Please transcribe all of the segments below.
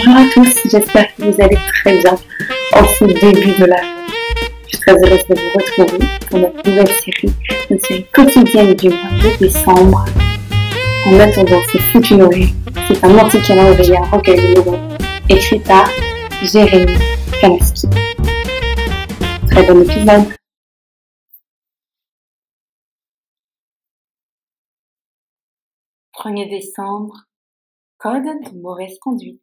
Bonjour à tous, j'espère que vous allez très bien en ce début de l'année. Je suis très heureuse de vous retrouver pour notre nouvelle série quotidienne du mois de décembre. En attendant ce foutu Noël, c'est un anti-calendrier à recueil de nouvelles écrit par Jérémy Kalaski. Très bon épisode. « 1er décembre, code de mauvaise conduite. »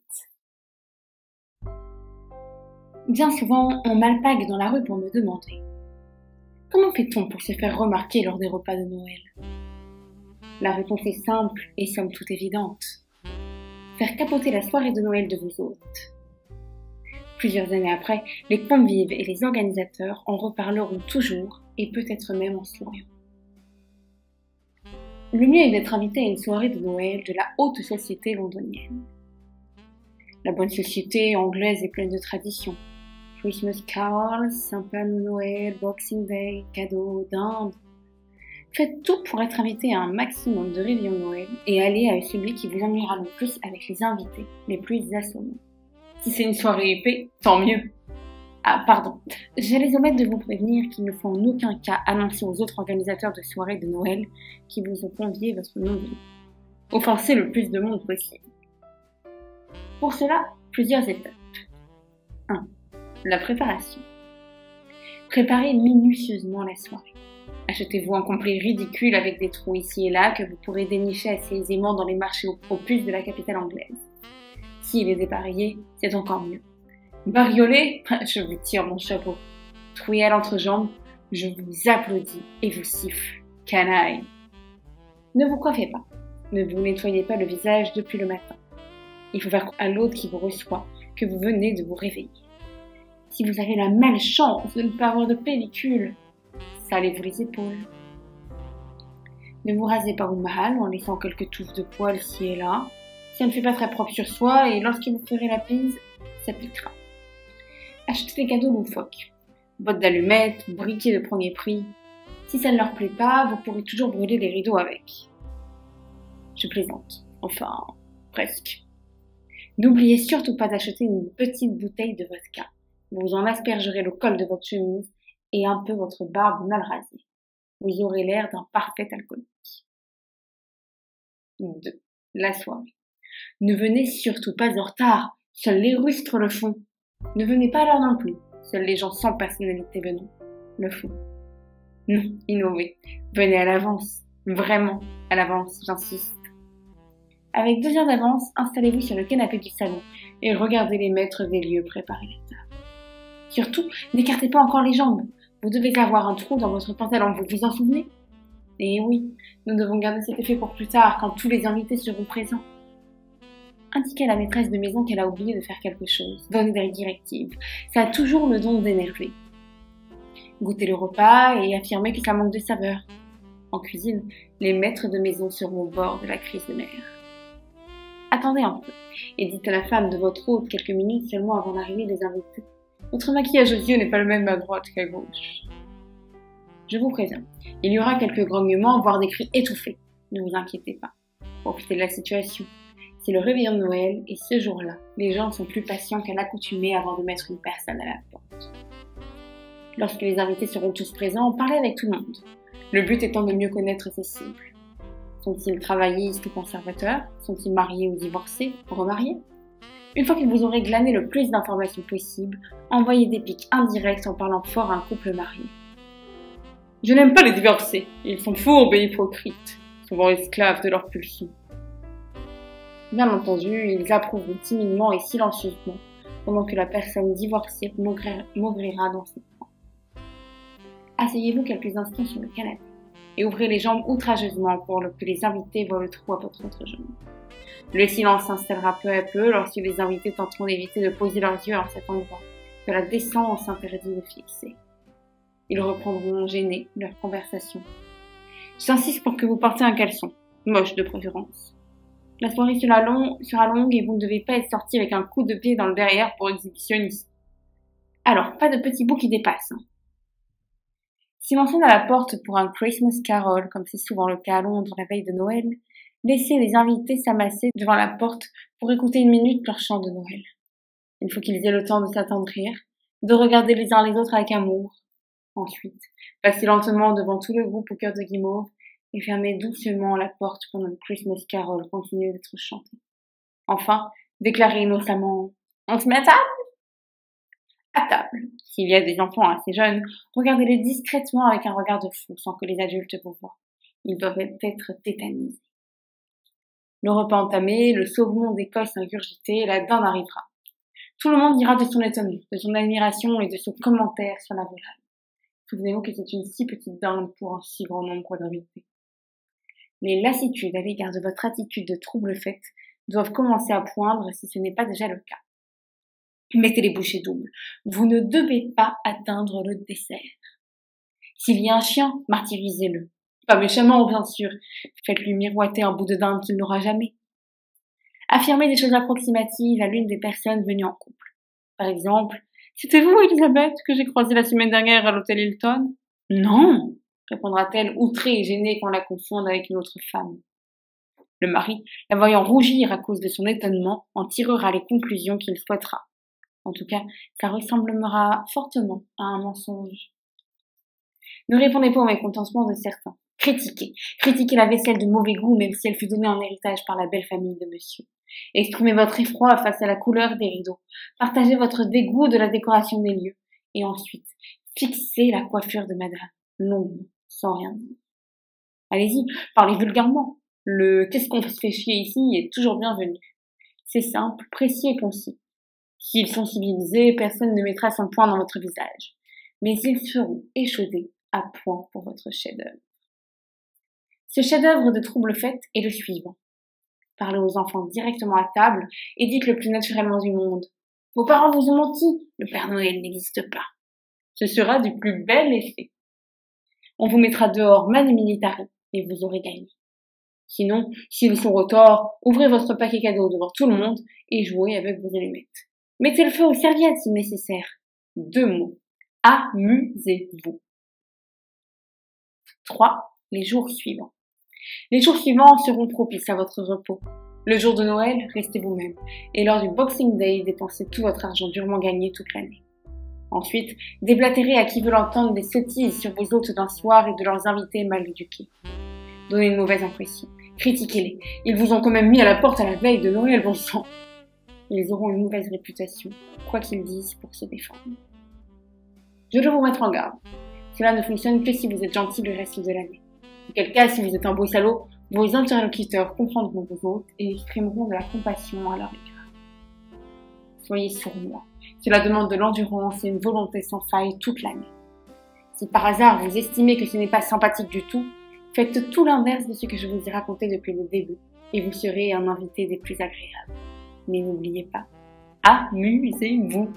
Bien souvent, on m'alpague dans la rue pour me demander « Comment fait-on pour se faire remarquer lors des repas de Noël ?» La réponse est simple et somme toute évidente. Faire capoter la soirée de Noël de vos hôtes. Plusieurs années après, les convives et les organisateurs en reparleront toujours et peut-être même en souriant. Le mieux est d'être invité à une soirée de Noël de la haute société londonienne. La bonne société anglaise est pleine de traditions. Christmas carols, Sapin de Noël, Boxing Day, cadeaux, dinde. Faites tout pour être invité à un maximum de réveillons de Noël et allez à celui qui vous ennuiera le plus avec les invités les plus assommants. Si c'est une soirée épée, tant mieux. Ah, pardon, j'allais omettre de vous prévenir qu'il ne faut en aucun cas annoncer aux autres organisateurs de soirées de Noël qui vous ont convié votre nom de nom. Offensez le plus de monde possible. Pour cela, plusieurs étapes. 1. La préparation. Préparez minutieusement la soirée. Achetez-vous un complet ridicule avec des trous ici et là que vous pourrez dénicher assez aisément dans les marchés aux puces de la capitale anglaise. S'il est dépareillé, c'est encore mieux. Bariolé, je vous tire mon chapeau. Troué à l'entrejambe, je vous applaudis et vous siffle. Canaille. Ne vous coiffez pas. Ne vous nettoyez pas le visage depuis le matin. Il faut faire à l'autre qui vous reçoit que vous venez de vous réveiller. Si vous avez la malchance de ne pas avoir de pellicule, salez-vous les épaules. Ne vous rasez pas au mal en laissant quelques touffes de poils ici et là. Ça ne fait pas très propre sur soi et lorsque vous ferez la bise, ça piquera. Achetez des cadeaux loufoques. Bottes d'allumettes, briquets de premier prix. Si ça ne leur plaît pas, vous pourrez toujours brûler les rideaux avec. Je plaisante. Enfin, presque. N'oubliez surtout pas d'acheter une petite bouteille de vodka. Vous en aspergerez le col de votre chemise et un peu votre barbe mal rasée. Vous aurez l'air d'un parfait alcoolique. 2. La soirée. Ne venez surtout pas en retard. Seuls les rustres le font. Ne venez pas à l'heure non plus. Seuls les gens sans personnalité venant le font. Non, innovez. Venez à l'avance. Vraiment, à l'avance, j'insiste. Avec 2 heures d'avance, installez-vous sur le canapé du salon et regardez les maîtres des lieux préparer la table. Surtout, n'écartez pas encore les jambes. Vous devez avoir un trou dans votre pantalon, vous vous en souvenez? Et oui, nous devons garder cet effet pour plus tard, quand tous les invités seront présents. Indiquez à la maîtresse de maison qu'elle a oublié de faire quelque chose. Donnez des directives. Ça a toujours le don d'énerver. Goûtez le repas et affirmez que ça manque de saveur. En cuisine, les maîtres de maison seront au bord de la crise de nerfs. Attendez un peu et dites à la femme de votre hôte quelques minutes seulement avant l'arrivée des invités. Votre maquillage aux yeux n'est pas le même à droite qu'à gauche. Je vous préviens, il y aura quelques grognements, voire des cris étouffés. Ne vous inquiétez pas. Profitez de la situation. C'est le réveillon de Noël et ce jour-là, les gens sont plus patients qu'à l'accoutumée avant de mettre une personne à la porte. Lorsque les invités seront tous présents, parlez avec tout le monde. Le but étant de mieux connaître ses cibles. Sont-ils travaillistes ou conservateurs? Sont-ils mariés ou divorcés? Remariés? Une fois que vous aurez glané le plus d'informations possible, envoyez des pics indirects en parlant fort à un couple marié. Je n'aime pas les divorcés. Ils sont fourbes et hypocrites, souvent esclaves de leurs pulsions. Bien entendu, ils approuveront timidement et silencieusement, pendant que la personne divorcée maugrira dans ses coins. Asseyez-vous quelques instants sur le canapé et ouvrez les jambes outrageusement pour que les invités voient le trou à votre entrejambe. Le silence s'installera peu à peu lorsque les invités tenteront d'éviter de poser leurs yeux en cet endroit que la décence interdit de fixer. Ils reprendront gênés leur conversation. J'insiste pour que vous portez un caleçon, moche de préférence. La soirée sera longue et vous ne devez pas être sorti avec un coup de pied dans le derrière pour exhibitionniste. Alors, pas de petits bouts qui dépassent. Si l'on sonne à la porte pour un Christmas carol, comme c'est souvent le cas à Londres la veille de Noël, laissez les invités s'amasser devant la porte pour écouter 1 minute leur chant de Noël. Il faut qu'ils aient le temps de s'attendrir, de regarder les uns les autres avec amour. Ensuite, passez lentement devant tout le groupe au cœur de guimauve et fermez doucement la porte pendant le Christmas Carol continue d'être chanté. Enfin, déclarez innocemment « On se met à table ?» À table. S'il y a des enfants assez jeunes, regardez-les discrètement avec un regard de fou sans que les adultes vous voient. Ils doivent être tétanisés. Le repas entamé, le saumon d'Écosse ingurgité, la dinde arrivera. Tout le monde dira de son étonnement, de son admiration et de son commentaire sur la volaille. Souvenez-vous que c'est une si petite dinde pour un si grand nombre d'invités. Les lassitudes à l'égard de votre attitude de trouble-fête doivent commencer à poindre si ce n'est pas déjà le cas. Mettez les bouchées doubles. Vous ne devez pas atteindre le dessert. S'il y a un chien, martyrisez-le. Pas méchamment, bien sûr. Faites-lui miroiter un bout de dinde qu'il n'aura jamais. Affirmez des choses approximatives à l'une des personnes venues en couple. Par exemple, « C'était vous, Elisabeth, que j'ai croisée la semaine dernière à l'hôtel Hilton ?»« Non !» répondra-t-elle, outrée et gênée qu'on la confonde avec une autre femme. Le mari, la voyant rougir à cause de son étonnement, en tirera les conclusions qu'il souhaitera. En tout cas, ça ressemblera fortement à un mensonge. Ne répondez pas au mécontentement de certains. Critiquez. Critiquez la vaisselle de mauvais goût, même si elle fut donnée en héritage par la belle famille de monsieur. Exprimez votre effroi face à la couleur des rideaux. Partagez votre dégoût de la décoration des lieux. Et ensuite, fixez la coiffure de madame, longuement, sans rien dire. Allez-y, parlez vulgairement. Le « qu'est-ce qu'on se fait chier ici » est toujours bienvenu. C'est simple, précis et concis. S'ils sont civilisés, personne ne mettra son poing dans votre visage. Mais ils seront échaudés à point pour votre chef-d'œuvre. Ce chef-d'œuvre de trouble-fête est le suivant. Parlez aux enfants directement à table et dites le plus naturellement du monde. Vos parents vous ont menti, le Père Noël n'existe pas. Ce sera du plus bel effet. On vous mettra dehors manu militari et vous aurez gagné. Sinon, si vous sont retors, ouvrez votre paquet cadeau devant tout le monde et jouez avec vos allumettes. Mettez le feu aux serviettes si nécessaire. 2 mots. Amusez-vous. 3. Les jours suivants. Les jours suivants seront propices à votre repos. Le jour de Noël, restez vous-même. Et lors du Boxing Day, dépensez tout votre argent durement gagné toute l'année. Ensuite, déblatérez à qui veut l'entendre des sottises sur vos hôtes d'un soir et de leurs invités mal éduqués. Donnez une mauvaise impression. Critiquez-les. Ils vous ont quand même mis à la porte à la veille de Noël, bon sang. Ils auront une mauvaise réputation, quoi qu'ils disent pour se défendre. Je dois vous mettre en garde. Cela ne fonctionne que si vous êtes gentil le reste de l'année. En quel cas, si vous êtes un beau salaud, vos interlocuteurs comprendront vos hôtes et exprimeront de la compassion à leur égard. Soyez sournois. Cela demande de l'endurance et une volonté sans faille toute l'année. Si par hasard vous estimez que ce n'est pas sympathique du tout, faites tout l'inverse de ce que je vous ai raconté depuis le début et vous serez un invité des plus agréables. Mais n'oubliez pas, amusez-vous!